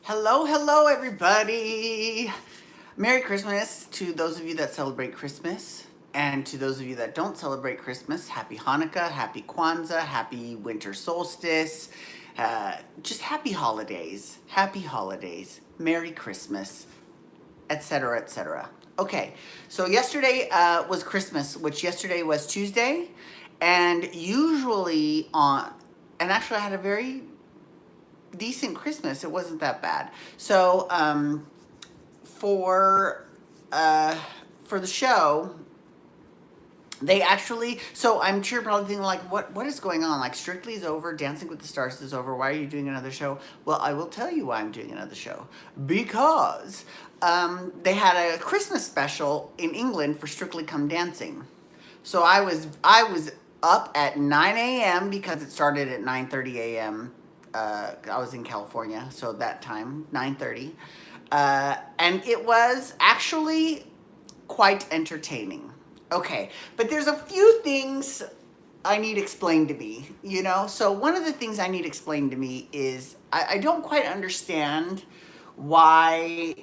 Hello, hello, everybody. Merry Christmas to those of you that celebrate Christmas. And to those of you that don't celebrate Christmas, happy Hanukkah, happy Kwanzaa, happy winter solstice, just happy holidays. Happy holidays. Merry Christmas, etc., etc. Okay, so yesterday was Christmas, which yesterday was Tuesday. And usually and actually I had a very decent Christmas. It wasn't that bad. So for uh, for the show, they actually. So I'm sure you're probably thinking like, what is going on? Like Strictly is over, Dancing with the Stars is over. Why are you doing another show? Well, I will tell you why I'm doing another show because they had a Christmas special in England for Strictly Come Dancing. So I was up at 9 a.m. because it started at 9:30 a.m. I was in California, so that time 9:30, and it was actually quite entertaining. Okay, but there's a few things I need explained to me. So one of the things I need explained to me is I don't quite understand why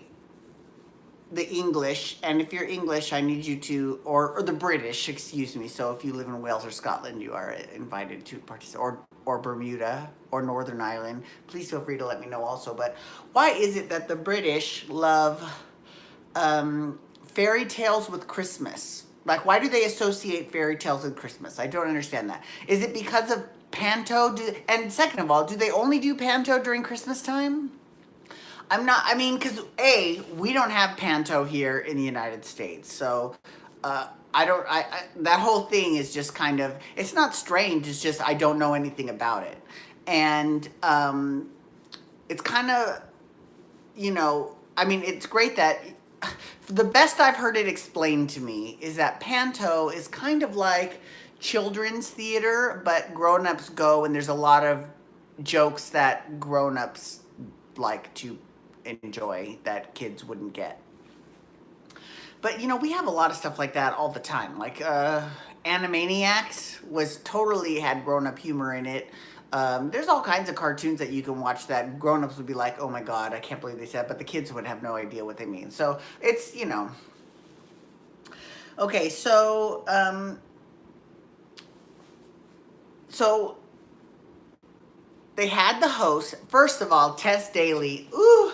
the English, and if you're English, I need you to, or the British, excuse me. So if you live in Wales or Scotland, you are invited to participate, or Bermuda or Northern Ireland. Please feel free to let me know also. But why is it that the British love fairy tales with Christmas? Like, why do they associate fairy tales with Christmas? I don't understand that. Is it because of Panto? And second of all, do they only do Panto during Christmas time? I mean, because we don't have Panto here in the United States. So, I don't, that whole thing is just kind of, it's not strange. It's just, I don't know anything about it. And, it's kind of, I mean, it's great that the best I've heard it explained to me is that Panto is kind of like children's theater, but grown-ups go and there's a lot of jokes that grown-ups like to enjoy that kids wouldn't get. But we have a lot of stuff like that all the time. Like Animaniacs was totally had grown up humor in it. There's all kinds of cartoons that you can watch that grown ups would be like, oh my god, I can't believe they said, but the kids would have no idea what they mean. So it's okay. So they had the host. First of all, Tess Daly. Ooh,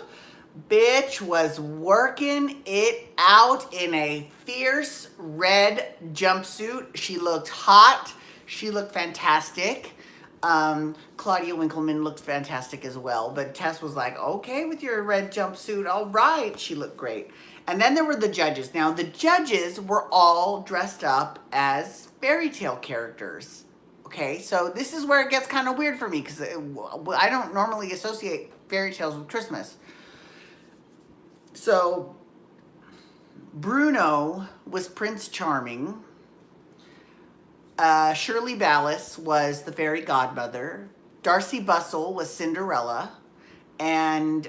bitch was working it out in a fierce red jumpsuit. She looked hot. She looked fantastic. Claudia Winkleman looked fantastic as well. But Tess was like, okay, with your red jumpsuit, all right. She looked great. And then there were the judges. Now, the judges were all dressed up as fairy tale characters. Okay, so this is where it gets kind of weird for me because I don't normally associate fairy tales with Christmas. So Bruno was Prince Charming. Shirley Ballas was the fairy godmother. Darcy Bustle was Cinderella. And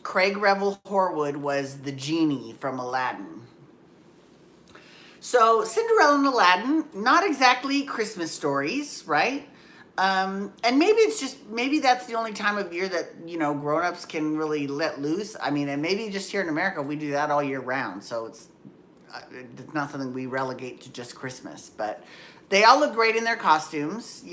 Craig Revel Horwood was the genie from Aladdin. So Cinderella and Aladdin, not exactly Christmas stories, right? And maybe that's the only time of year that grown-ups can really let loose. I mean, and maybe just here in America we do that all year round, so it's not something we relegate to just Christmas. But they all look great in their costumes,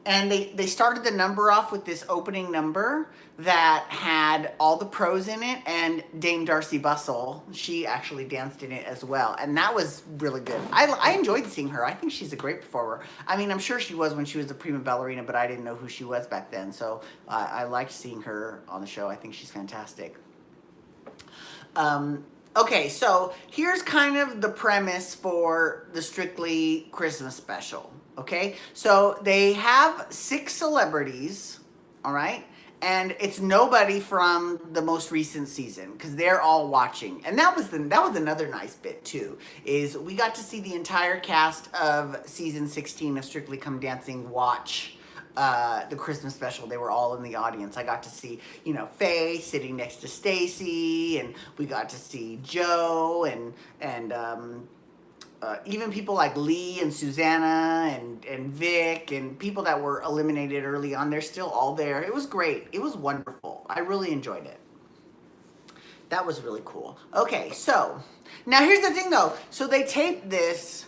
and they started the number off with this opening number that had all the pros in it, and Dame Darcy Bustle, she actually danced in it as well, and that was really good. I enjoyed seeing her. I think she's a great performer. I mean, I'm sure she was when she was a prima ballerina, but I didn't know who she was back then, so I liked seeing her on the show. I think she's fantastic. Okay, so here's kind of the premise for the Strictly Christmas special. Okay, so they have 6 celebrities, all right, and it's nobody from the most recent season because they're all watching, and that was another nice bit too. Is we got to see the entire cast of season 16 of Strictly Come Dancing watch the Christmas special. They were all in the audience. I got to see, Faye sitting next to Stacy, and we got to see Joe and even people like Lee and Susanna and Vic and people that were eliminated early on, they're still all there. It was great. It was wonderful. I really enjoyed it. That was really cool. Okay, so now here's the thing though. So they taped this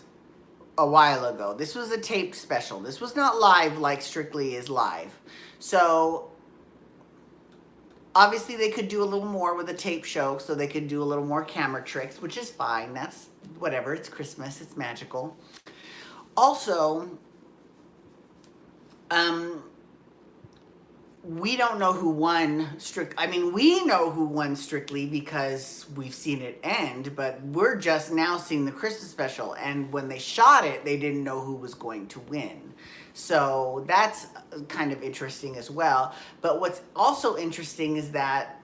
a while ago. This was a taped special. This was not live like Strictly is live. So obviously they could do a little more with a tape show, so they could do a little more camera tricks, which is fine. That's whatever. It's Christmas. It's magical. Also, we don't know who won I mean, we know who won Strictly because we've seen it end, but we're just now seeing the Christmas special. And when they shot it, they didn't know who was going to win. So that's kind of interesting as well. But what's also interesting is that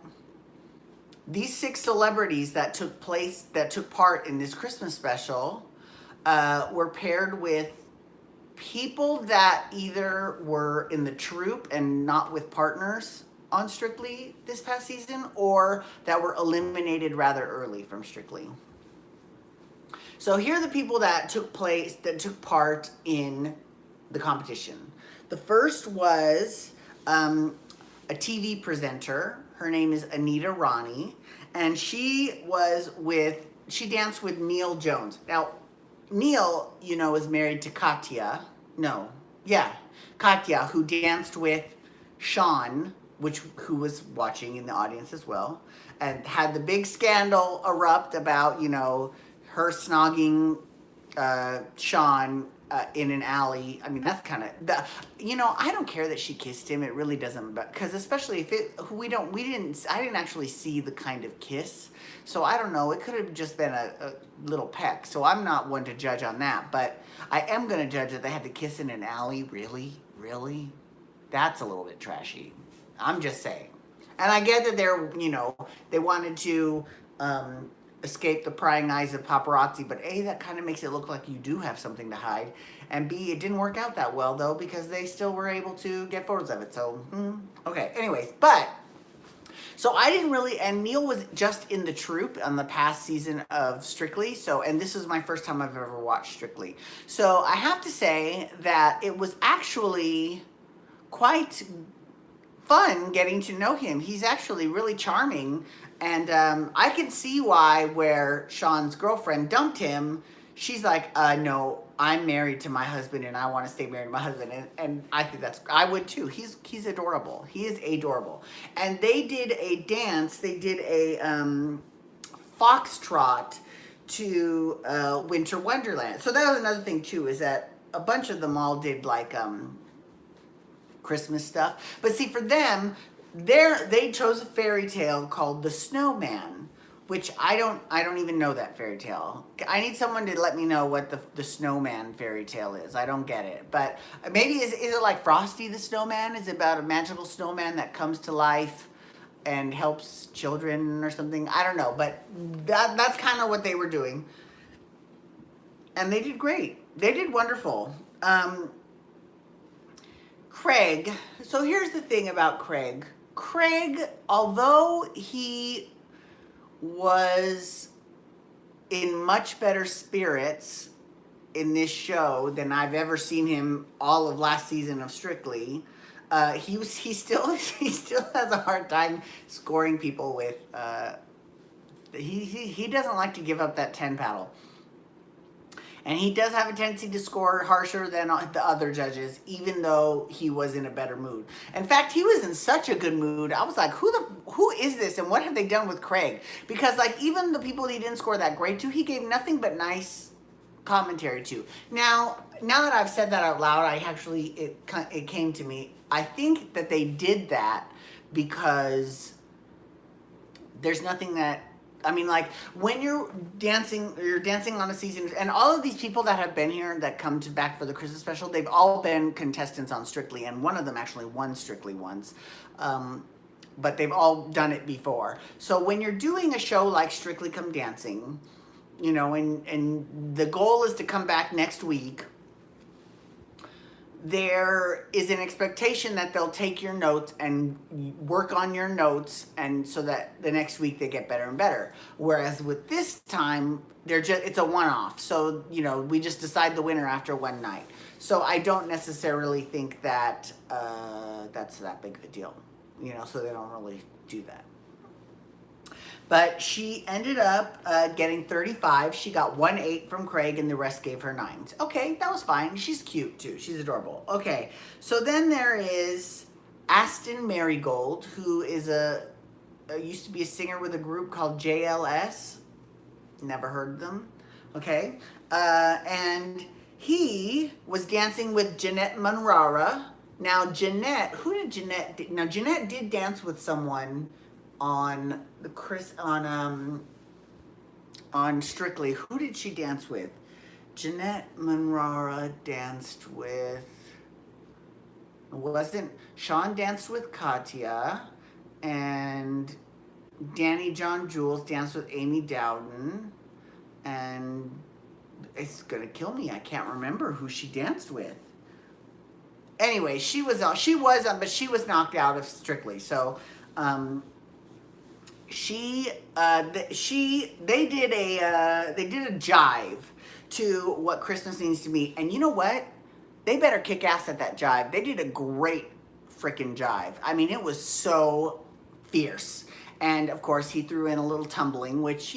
these 6 celebrities that took part in this Christmas special were paired with people that either were in the troupe and not with partners on Strictly this past season, or that were eliminated rather early from Strictly. So here are the people that took part in the competition. The first was a TV presenter. Her name is Anita Rani, and she danced with Neil Jones. Now, Neil, you know, is married to Katya. Katya, who danced with Sean, who was watching in the audience as well, and had the big scandal erupt about, you know, her snogging Sean in an alley. I mean, that's kind of I don't care that she kissed him. It really doesn't, because especially if I didn't actually see the kind of kiss, so I don't know. It could have just been a little peck. So I'm not one to judge on that, but I am going to judge that they had to kiss in an alley. Really, that's a little bit trashy. I'm just saying. And I get that they wanted to escape the prying eyes of paparazzi, but A, that kind of makes it look like you do have something to hide, and B, it didn't work out that well though, because they still were able to get photos of it. So okay, anyways, so I didn't really, and Neil was just in the troupe on the past season of Strictly, and this is my first time I've ever watched Strictly, so I have to say that it was actually quite fun getting to know him. He's actually really charming. And I can see why, where Sean's girlfriend dumped him, she's like, no, I'm married to my husband and I want to stay married to my husband. And I think I would too. He's adorable. He is adorable. And they did a dance. They did a foxtrot to Winter Wonderland. So that was another thing too, is that a bunch of them all did like Christmas stuff. But see, for them, they chose a fairy tale called The Snowman, which I don't even know that fairy tale. I need someone to let me know what the Snowman fairy tale is. I don't get it. But maybe is it like Frosty the Snowman? Is it about a magical snowman that comes to life and helps children or something? I don't know, but that's kind of what they were doing. And they did great. They did wonderful. Craig, so here's the thing about Craig. Craig, although he was in much better spirits in this show than I've ever seen him all of last season of Strictly, he still has a hard time scoring people with. He doesn't like to give up that 10 paddle. And he does have a tendency to score harsher than the other judges, even though he was in a better mood. In fact, he was in such a good mood. I was like, who is this, and what have they done with Craig? Because like even the people he didn't score that great to, he gave nothing but nice commentary to. Now that I've said that out loud, it came to me. I think that they did that because there's nothing that. I mean, like, when you're dancing on a season, and all of these people that have been here that come back for the Christmas special, they've all been contestants on Strictly, and one of them actually won Strictly once, but they've all done it before. So when you're doing a show like Strictly Come Dancing, and the goal is to come back next week, there is an expectation that they'll take your notes and work on your notes, and so that the next week they get better and better. Whereas with this time, it's a one-off. So, we just decide the winner after one night. So I don't necessarily think that that's that big of a deal. So they don't really do that. But she ended up getting 35. She got 1 8 from Craig, and the rest gave her 9s. Okay, that was fine. She's cute, too. She's adorable. Okay, so then there is Aston Marigold, who is used to be a singer with a group called JLS. Never heard of them. Okay, and he was dancing with Jeanette Munrara. Now, who did Jeanette... Now, Jeanette did dance with someone on Strictly. Who did she dance with? Jeanette Munrara danced with... Sean danced with Katya, and Danny John Jules danced with Amy Dowden, and it's gonna kill me. I can't remember who she danced with. Anyway, but she was knocked out of Strictly. So, they did a jive to What Christmas Means to Me, and you know what? They better kick ass at that jive. They did a great freaking jive. I mean, it was so fierce. And of course, he threw in a little tumbling, which,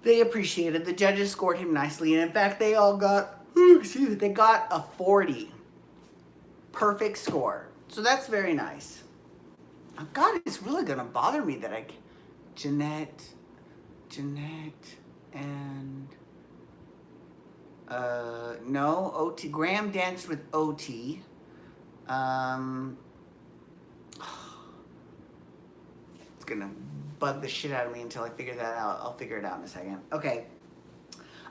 they appreciated. The judges scored him nicely, and in fact, they all got, they got a 40. Perfect score. So that's very nice. Oh, God, it's really going to bother me that Jeanette, and, no, OT. Graham danced with OT. It's going to bug the shit out of me until I figure that out. I'll figure it out in a second. Okay.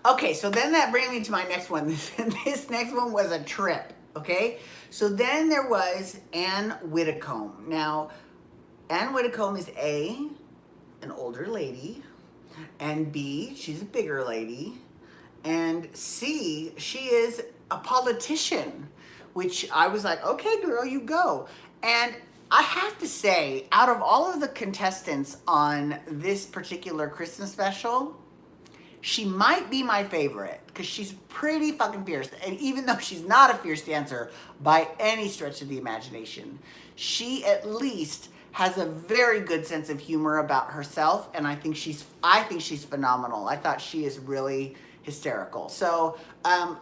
Okay, so then that brings me to my next one. This next one was a trip, okay? So then there was Ann Whitcomb. Now, Ann Whitcomb is A, an older lady, and B, she's a bigger lady, and C, she is a politician, which I was like, okay, girl, you go. And I have to say, out of all of the contestants on this particular Christmas special, she might be my favorite because she's pretty fucking fierce. And even though she's not a fierce dancer by any stretch of the imagination, she at least has a very good sense of humor about herself, and I think she's phenomenal. I thought she is really hysterical. So,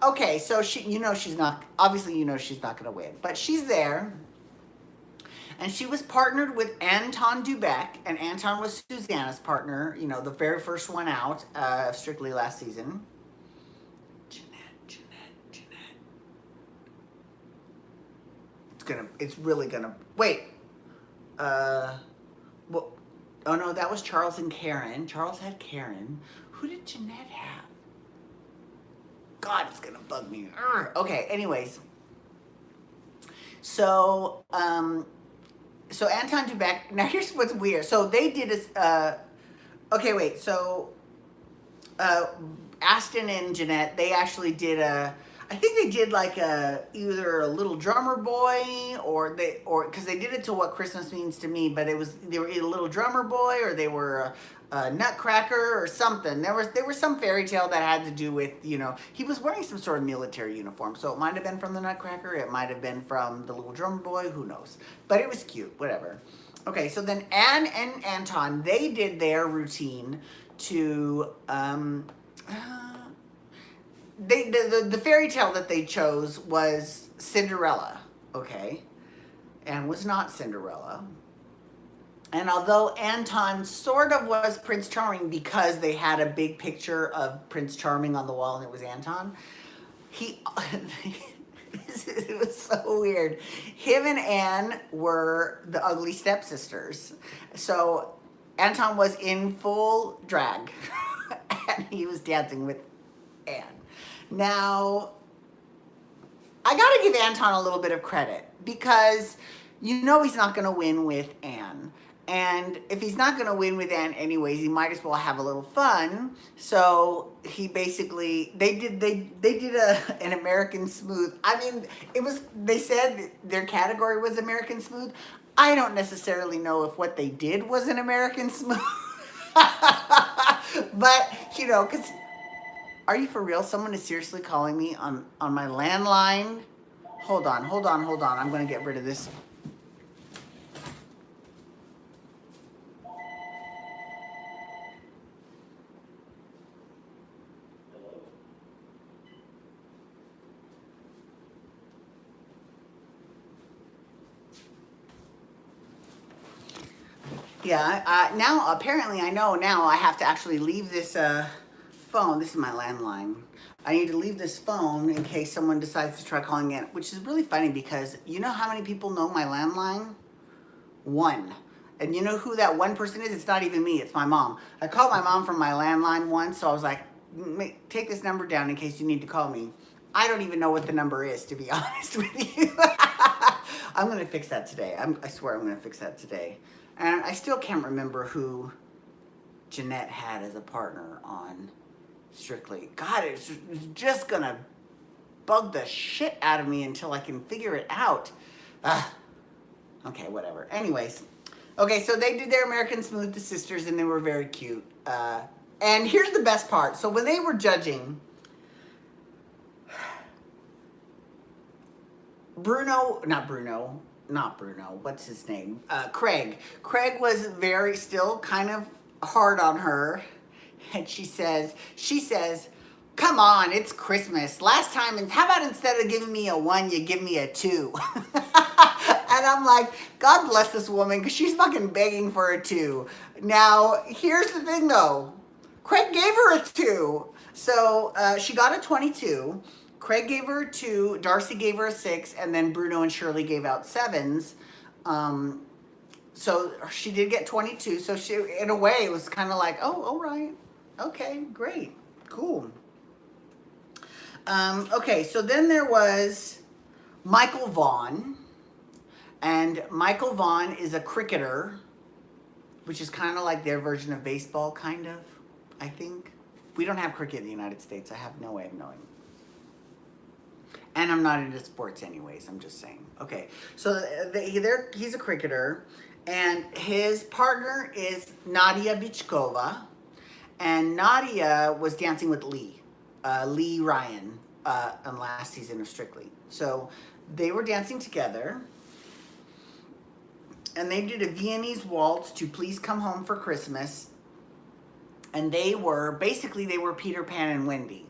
okay, so she's not she's not going to win, but she's there. And she was partnered with Anton Dubek, and Anton was Susanna's partner, the very first one out of Strictly last season. Jeanette. It's really gonna, wait. Well, oh no, that was Charles and Karen. Charles had Karen. Who did Jeanette have? God, it's gonna bug me. Urgh. Okay, anyways. So Anton Dubek, now here's what's weird. So they did okay, wait, so Aston and Jeanette, they actually did I think they did like either a Little Drummer Boy or because they did it to What Christmas Means to Me, but they were either Little Drummer Boy or they were a Nutcracker or something. There was some fairy tale that had to do with, he was wearing some sort of military uniform, so it might have been from the Nutcracker, it might have been from the Little Drummer Boy, who knows, but it was cute, whatever. Okay, so then Anne and Anton, they did their routine to the fairy tale that they chose was Cinderella, okay? And was not Cinderella. And although Anton sort of was Prince Charming because they had a big picture of Prince Charming on the wall and it was Anton, it was so weird. Him and Anne were the ugly stepsisters. So Anton was in full drag and he was dancing with Anne. Now, I gotta give Anton a little bit of credit because he's not gonna win with Anne. And if he's not going to win with Ant anyways, he might as well have a little fun. So he basically they did an American Smooth. I mean, it was they said their category was American Smooth. I don't necessarily know if what they did was an American Smooth. But, cuz are you for real? Someone is seriously calling me on my landline. Hold on, hold on, hold on. I'm going to get rid of this. Yeah, now apparently I know now I have to actually leave this phone. This is my landline. I need to leave this phone in case someone decides to try calling in, which is really funny because you know how many people know my landline? One. And you know who that one person is? It's not even me, it's my mom. I called my mom from my landline once, so I was like, take this number down in case you need to call me. I don't even know what the number is, to be honest with you. I'm going to fix that today. I swear I'm going to fix that today. And I still can't remember who Jeanette had as a partner on Strictly. God, it's just going to bug the shit out of me until I can figure it out. Okay, whatever. Anyways. Okay, so they did their American Smooth, the sisters, and they were very cute. And here's the best part. So when they were judging, not Bruno, what's his name? Craig. Craig was still kind of hard on her. And she says, come on, it's Christmas. Last time, how about instead of giving me a 1, you give me a 2? And I'm like, God bless this woman, because she's fucking begging for a 2. Now, here's the thing, though. Craig gave her a 2. So she got a 22. Craig gave her a 2. Darcy gave her a 6. And then Bruno and Shirley gave out 7s. So she did get 22. So she, in a way, it was kind of like, oh, all right. Okay, great. Cool. Okay, so then there was Michael Vaughn. And Michael Vaughn is a cricketer, which is kind of like their version of baseball, kind of, I think. We don't have cricket in the United States. I have no way of knowing. And I'm not into sports anyways, I'm just saying. Okay, so he's a cricketer, and his partner is Nadia Bichkova. And Nadia was dancing with Lee Ryan, on last season of Strictly. So they were dancing together. And they did a Viennese waltz to Please Come Home for Christmas. And they were Peter Pan and Wendy.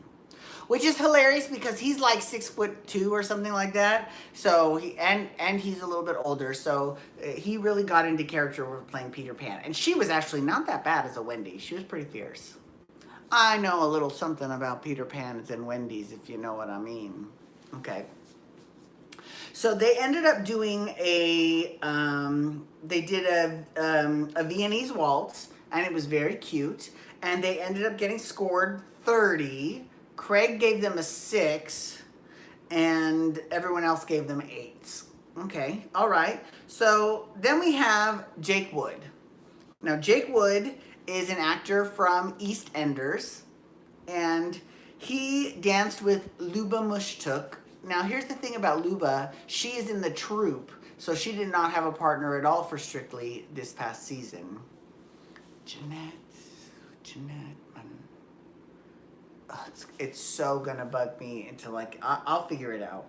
Which is hilarious because he's like 6'2" or something like that. So and he's a little bit older. So he really got into character with playing Peter Pan. And she was actually not that bad as a Wendy. She was pretty fierce. I know a little something about Peter Pan's and Wendy's, if you know what I mean. Okay. So they ended up doing a Viennese waltz, and it was very cute. And they ended up getting scored 30. Craig gave them a 6, and everyone else gave them 8s. Okay, all right. So then we have Jake Wood. Now, Jake Wood is an actor from EastEnders, and he danced with Luba Mushtuk. Now, here's the thing about Luba. She is in the troupe, so she did not have a partner at all for Strictly this past season. Jeanette. Oh, it's so gonna bug me into like, I'll figure it out.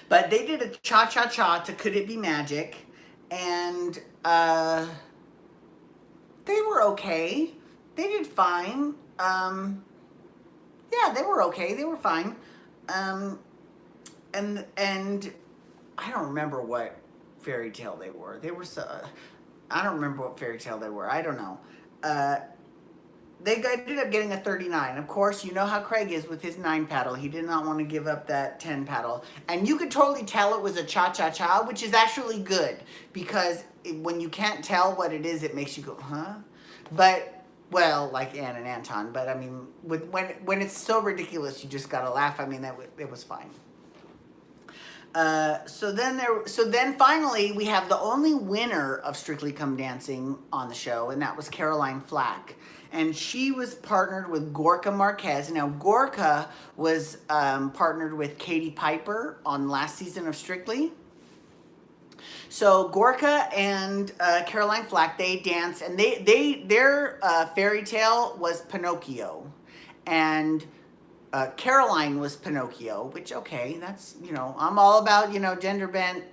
But they did a cha-cha-cha to Could It Be Magic, and they were okay. They did fine. Yeah, they were okay. They were fine. And I don't remember what fairy tale they were. They were I don't remember what fairy tale they were. I don't know. They ended up getting a 39. Of course, you know how Craig is with his 9 paddle. He did not want to give up that 10 paddle. And you could totally tell it was a cha-cha-cha, which is actually good. Because when you can't tell what it is, it makes you go, huh? But, well, like Anne and Anton. But, I mean, when it's so ridiculous, you just got to laugh. I mean, it was fine. So then finally we have the only winner of Strictly Come Dancing on the show, and that was Caroline Flack. And she was partnered with Gorka Marquez. Now, Gorka was partnered with Katie Piper on last season of Strictly. So Gorka and Caroline Flack, they danced, and their fairy tale was Pinocchio, and Caroline was Pinocchio. Which, okay, that's, I'm all about gender bent.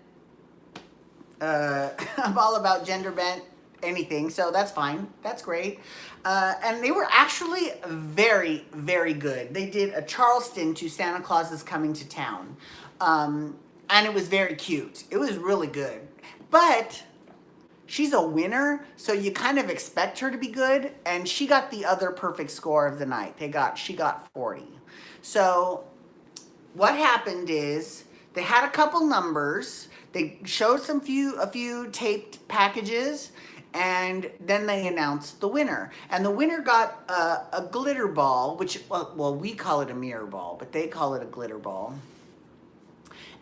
I'm all about gender bent anything, so that's fine. That's great. And they were actually very, very good. They did a Charleston to Santa Claus is Coming to Town. And it was very cute. It was really good. But she's a winner, so you kind of expect her to be good, and she got the other perfect score of the night. She got 40. So what happened is they had a couple numbers. They showed a few taped packages, and then they announced the winner. And the winner got a glitter ball, which, well, we call it a mirror ball, but they call it a glitter ball.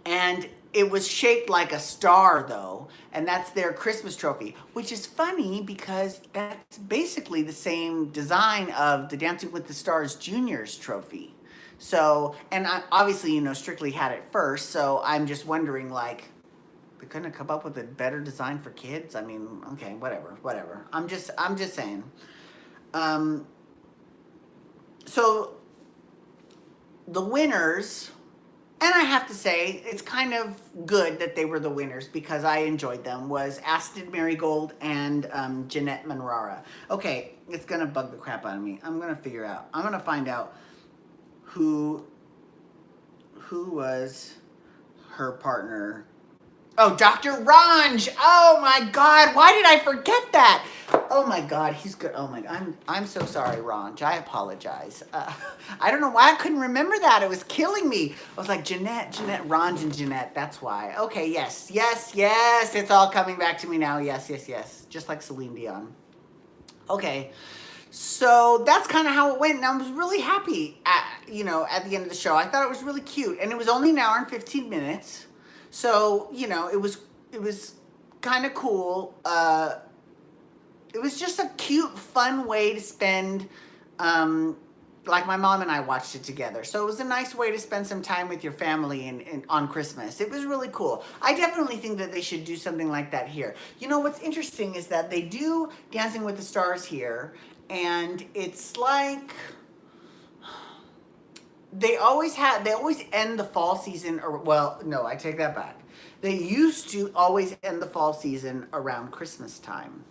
And it was shaped like a star, though, and that's their Christmas trophy, which is funny because that's basically the same design of the Dancing with the Stars Juniors trophy. So, and obviously, Strictly had it first, so I'm just wondering, like, they couldn't have come up with a better design for kids? I mean, okay, whatever. I'm just saying. So, the winners... And I have to say, it's kind of good that they were the winners because I enjoyed them, was Aston Marigold and Jeanette Manrara. Okay, it's going to bug the crap out of me. I'm going to find out who was her partner. Oh, Dr. Ranj. Oh my God, why did I forget that? Oh my God, he's good. Oh my God, I'm so sorry, Ranj. I apologize. I don't know why I couldn't remember that. It was killing me. I was like, Jeanette, Ranj and Jeanette. That's why. Okay, yes. It's all coming back to me now. Yes. Just like Celine Dion. Okay. So that's kind of how it went, and I was really happy at the end of the show. I thought it was really cute, and it was only an hour and 15 minutes. So, it was kind of cool. It was just a cute, fun way to spend, like my mom and I watched it together. So it was a nice way to spend some time with your family and on Christmas. It was really cool. I definitely think that they should do something like that here. What's interesting is that they do Dancing with the Stars here, and it's like... They always end the fall season, no, I take that back. They used to always end the fall season around Christmas time.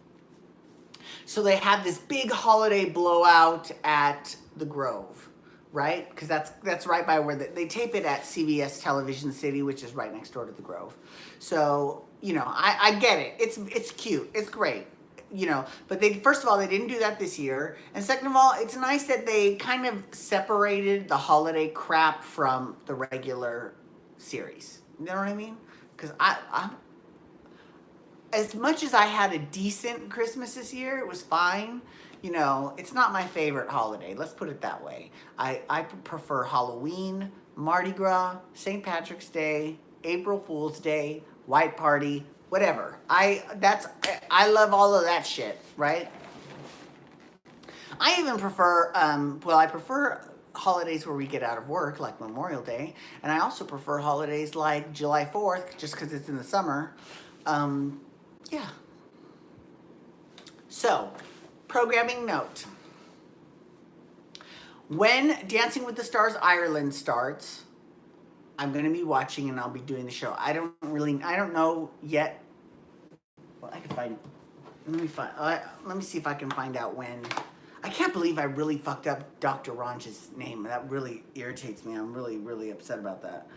So they have this big holiday blowout at the Grove, right? Because that's right by where they tape it at CBS Television City, which is right next door to the Grove. So, I get it. It's cute. It's great. But first of all, they didn't do that this year. And second of all, it's nice that they kind of separated the holiday crap from the regular series. You know what I mean? Because I'm as much as I had a decent Christmas this year, it was fine. It's not my favorite holiday. Let's put it that way. I prefer Halloween, Mardi Gras, St. Patrick's Day, April Fool's Day, White Party, whatever. I love all of that shit, right? I even prefer, I prefer holidays where we get out of work, like Memorial Day, and I also prefer holidays like July 4th, just because it's in the summer. Yeah. So, programming note. When Dancing with the Stars Ireland starts, I'm going to be watching and I'll be doing the show. I don't know yet. Well, let me see if I can find out when. I can't believe I really fucked up Dr. Ranj's name. That really irritates me. I'm really, really upset about that.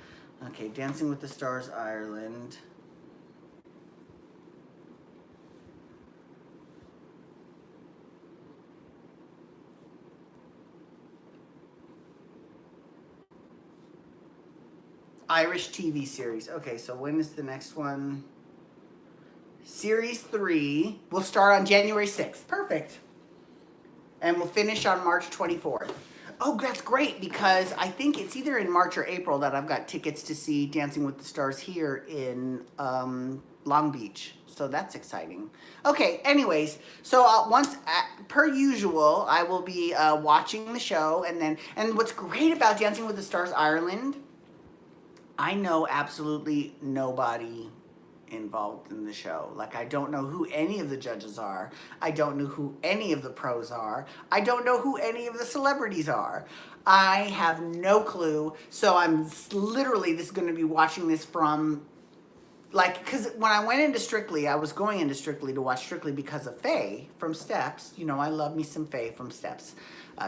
Okay, Dancing with the Stars Ireland. Irish TV series. Okay, so when is the next one? Series 3 will start on January 6th. Perfect. And we'll finish on March 24th. Oh, that's great because I think it's either in March or April that I've got tickets to see Dancing with the Stars here in Long Beach. So that's exciting. Okay, anyways, so per usual, I will be watching the show, and what's great about Dancing with the Stars Ireland, I know absolutely nobody involved in the show. Like, I don't know who any of the judges are. I don't know who any of the pros are. I don't know who any of the celebrities are. I have no clue. So I'm literally this going to be watching this from, like, because when I went into Strictly, I was going into Strictly to watch Strictly because of Faye from Steps. You know, I love me some Faye from Steps.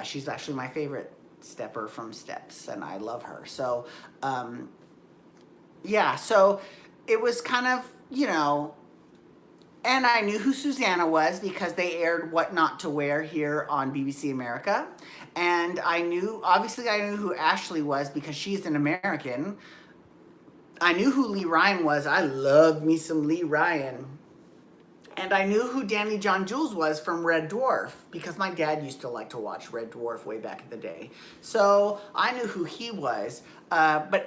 She's actually my favorite stepper from Steps, and I love her. So, yeah, so it was kind of, you know, and I knew who Susanna was because they aired What Not to Wear here on BBC America. And obviously I knew who Ashley was because she's an American. I knew who Lee Ryan was. I loved me some Lee Ryan. And I knew who Danny John Jules was from Red Dwarf because my dad used to like to watch Red Dwarf way back in the day. So I knew who he was.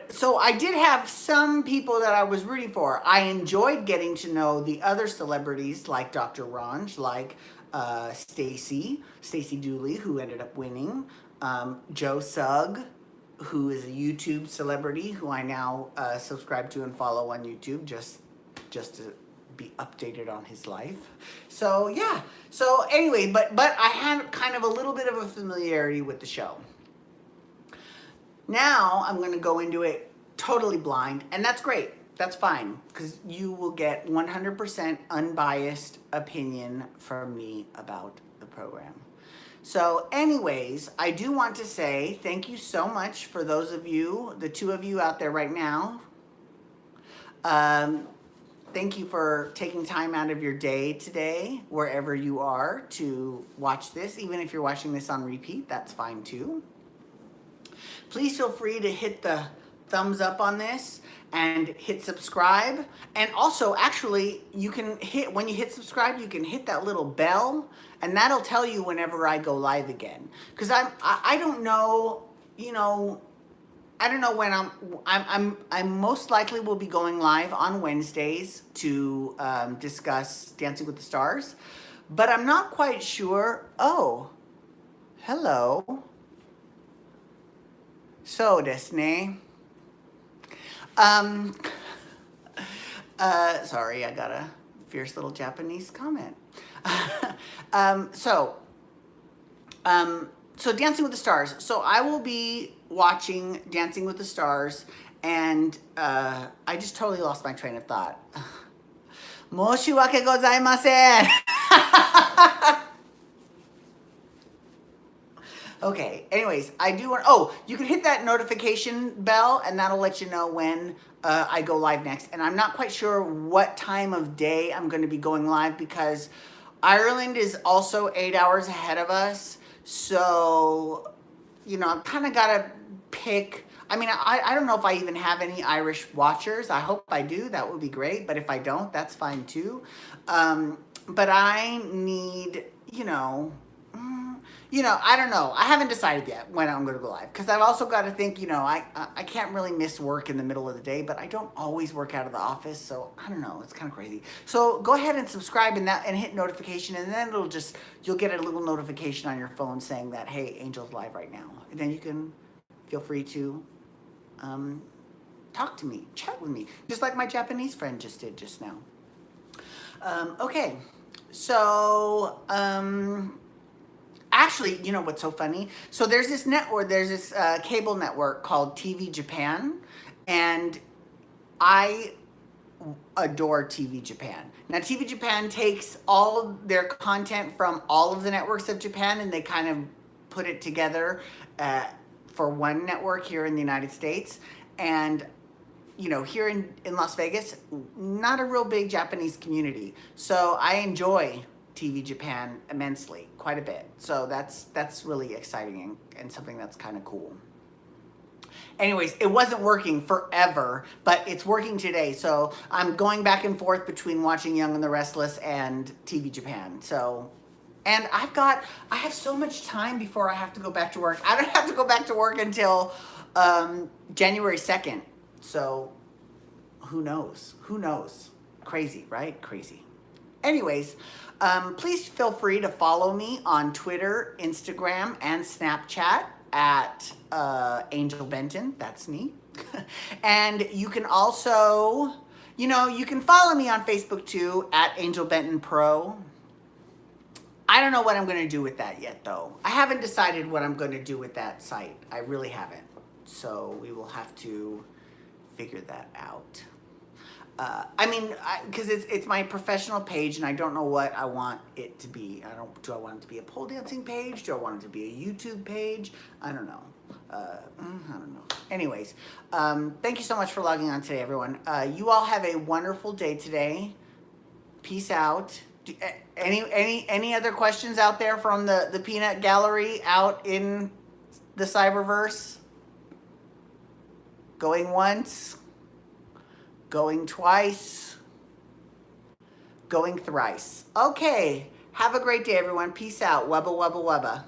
So I did have some people that I was rooting for. I enjoyed getting to know the other celebrities like Dr. Ranj, like Stacey Dooley, who ended up winning, Joe Sugg, who is a YouTube celebrity who I now subscribe to and follow on YouTube just to be updated on his life. So yeah. So anyway, but I had kind of a little bit of a familiarity with the show. Now I'm going to go into it totally blind, and that's great. That's fine, because you will get 100% unbiased opinion from me about the program. So anyways, I do want to say thank you so much for those of you, the two of you out there right now. Thank you for taking time out of your day today, wherever you are, to watch this. Even if you're watching this on repeat, that's fine too. Please feel free to hit the thumbs up on this and hit subscribe. And also, actually, when you hit subscribe, you can hit that little bell, and that'll tell you whenever I go live again. Because I don't know, you know, I don't know when I most likely will be going live on Wednesdays to discuss Dancing with the Stars, but I'm not quite sure. Oh, hello. So desu ne. Sorry, I got a fierce little Japanese comment. So Dancing with the Stars. So I will be watching Dancing with the Stars, and I just totally lost my train of thought. Moshiwake gozaimasen. Okay, anyways, you can hit that notification bell, and that'll let you know when I go live next. And I'm not quite sure what time of day I'm going to be going live because Ireland is also 8 hours ahead of us. So, you know, I've kind of got to pick. I mean, I don't know if I even have any Irish watchers. I hope I do. That would be great. But if I don't, that's fine too. But I need, I don't know. I haven't decided yet when I'm going to go live because I've also got to think, I can't really miss work in the middle of the day, but I don't always work out of the office. So I don't know. It's kind of crazy. So go ahead and subscribe and hit notification, and then you'll get a little notification on your phone saying that, hey, Angel's live right now. And then you can feel free to talk to me, chat with me, just like my Japanese friend just did just now. Okay. So, actually, you know what's so funny? So there's this cable network called TV Japan, and I adore TV Japan. Now, TV Japan takes all their content from all of the networks of Japan, and they kind of put it together for one network here in the United States. And here in Las Vegas, not a real big Japanese community. So I enjoy TV Japan immensely, quite a bit. So that's really exciting and something that's kind of cool. Anyways, it wasn't working forever, but it's working today. So I'm going back and forth between watching Young and the Restless and TV Japan. So And I have so much time before I have to go back to work. I don't have to go back to work until January 2nd. So who knows? Who knows? Crazy, right? Crazy. Anyways, please feel free to follow me on Twitter, Instagram, and Snapchat at Angel Benton. That's me. And you can also, you can follow me on Facebook too at Angel Benton Pro. I don't know what I'm going to do with that yet, though. I haven't decided what I'm going to do with that site. I really haven't. So we will have to figure that out. Because it's my professional page, and I don't know what I want it to be. Do I want it to be a pole dancing page? Do I want it to be a YouTube page? I don't know. I don't know. Anyways, thank you so much for logging on today, everyone. You all have a wonderful day today. Peace out. Any other questions out there from the peanut gallery out in the cyberverse? Going once, going twice, going thrice. Okay, have a great day, everyone. Peace out. Wubba, wubba, wubba.